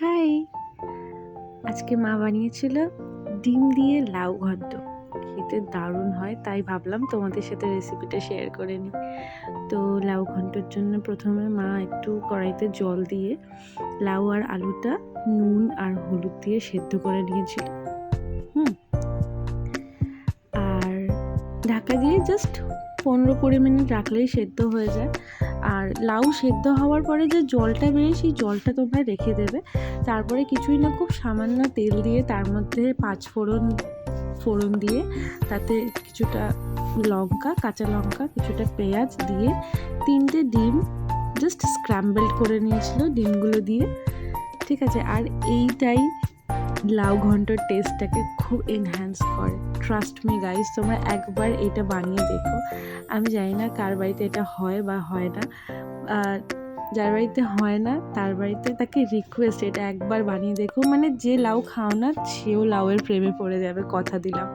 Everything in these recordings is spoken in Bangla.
হাই! আজকে মা বানিয়েছিল ডিম দিয়ে লাউ ঘন্ট। খেতে দারুণ হয়, তাই ভাবলাম তোমাদের সাথে রেসিপিটা শেয়ার করে নিই। তো লাউ ঘন্টর জন্য প্রথমে মা একটু কড়াইতে জল দিয়ে লাউ আর আলুটা নুন আর হলুদ দিয়ে সেদ্ধ করে নিয়েছিল। আর ঢাকা দিয়ে জাস্ট 15-20 মিনিট রাখলেই সেদ্ধ হয়ে যায়। আর লাউ সেদ্ধ হওয়ার পরে যে জলটা বেরিয়ে সেই জলটা তোমরা রেখে দেবে। তারপরে কিছুই না, খুব সামান্য তেল দিয়ে তার মধ্যে 5 ফোড়ন দিয়ে তাতে কিছুটা লঙ্কা, কাঁচা লঙ্কা, কিছুটা পেঁয়াজ দিয়ে 3টে ডিম জাস্ট স্ক্র্যাম্বলড করে নিয়েছিল ডিমগুলো দিয়ে। ঠিক আছে, আর এইটাই লাউ ঘন্টর টেস্টটাকে খুব এনহ্যান্স করে। ট্রাস্ট মি গাইস, তোমরা একবার এটা বানিয়ে দেখো। আমি জানি না কার বাড়িতে এটা হয় বা হয় না, যার বাড়িতে হয় না তার বাড়িতে তাকে রিকোয়েস্ট এটা একবার বানিয়ে দেখো। মানে যে লাউ খাও না সেও লাউয়ের প্রেমে পড়ে যাবে, কথা দিলাম।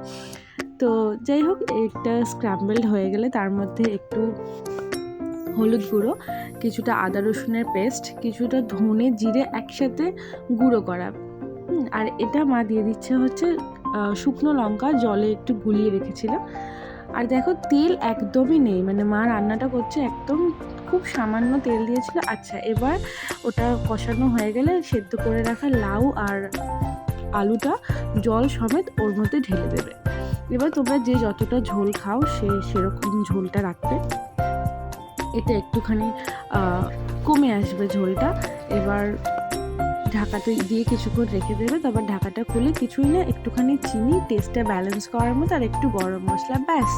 তো যাই হোক, এটা স্ক্র্যাম্বলড হয়ে গেলে তার মধ্যে একটু হলুদ গুঁড়ো, কিছুটা আদা রসুনের পেস্ট, কিছুটা ধনে জিরে একসাথে গুঁড়ো করা, আর এটা মা দিয়ে দিচ্ছে হচ্ছে শুকনো লঙ্কা জলে একটু গুলিয়ে রেখেছিল। আর দেখো তেল একদমই নেই, মানে মা রান্নাটা করছে একদম খুব সামান্য তেল দিয়েছিল। আচ্ছা, এবার ওটা কষানো হয়ে গেলে সেদ্ধ করে রাখা লাউ আর আলুটা জল সমেত ওর মধ্যে ঢেলে দেবে। এবার তোমরা যে যতটা ঝোল খাও সেরকম ঝোলটা রাখবে। এটা একটুখানি কমে আসবে ঝোলটা। এবার ঢাকাটা দিয়ে কিছুক্ষণ রেখে দেবে। তারপর ঢাকাটা খুলে কিছুই না, একটুখানি চিনি টেস্টটা ব্যালেন্স করার মতো আর একটু গরম মশলা, ব্যাস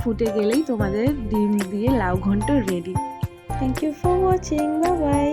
ফুটে গেলেই তোমাদের ডিম দিয়ে লাউ ঘন্ট রেডি। Thank you for watching, bye by.